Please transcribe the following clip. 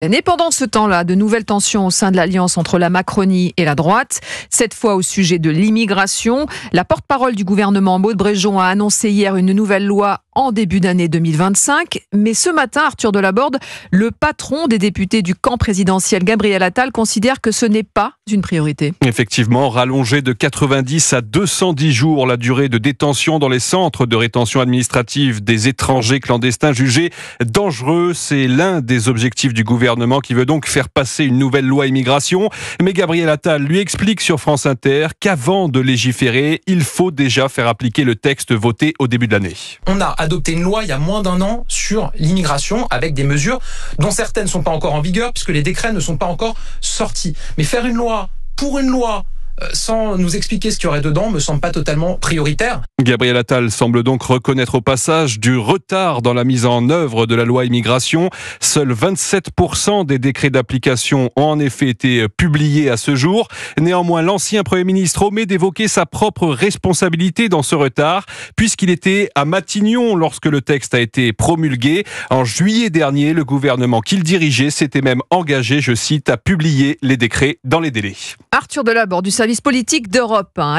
Et pendant ce temps-là, de nouvelles tensions au sein de l'alliance entre la Macronie et la droite, cette fois au sujet de l'immigration. La porte-parole du gouvernement, Maud Brejon, a annoncé hier une nouvelle loi en début d'année 2025. Mais ce matin, Arthur Delaborde, le patron des députés du camp présidentiel, Gabriel Attal, considère que ce n'est pas une priorité. Effectivement, rallonger de 90 à 210 jours la durée de détention dans les centres de rétention administrative des étrangers clandestins jugés dangereux, c'est l'un des objectifs du gouvernement qui veut donc faire passer une nouvelle loi immigration. Mais Gabriel Attal lui explique sur France Inter qu'avant de légiférer, il faut déjà faire appliquer le texte voté au début de l'année. On a adopté une loi il y a moins d'un an sur l'immigration avec des mesures dont certaines ne sont pas encore en vigueur puisque les décrets ne sont pas encore sortis. Mais faire une loi pour une loi sans nous expliquer ce qu'il y aurait dedans me semble pas totalement prioritaire. Gabriel Attal semble donc reconnaître au passage du retard dans la mise en œuvre de la loi immigration. Seuls 27% des décrets d'application ont en effet été publiés à ce jour. Néanmoins, l'ancien Premier ministre omet d'évoquer sa propre responsabilité dans ce retard, puisqu'il était à Matignon lorsque le texte a été promulgué. En juillet dernier, le gouvernement qu'il dirigeait s'était même engagé, je cite, à publier les décrets dans les délais. Arthur Delaborde du service politique d'Europe 1.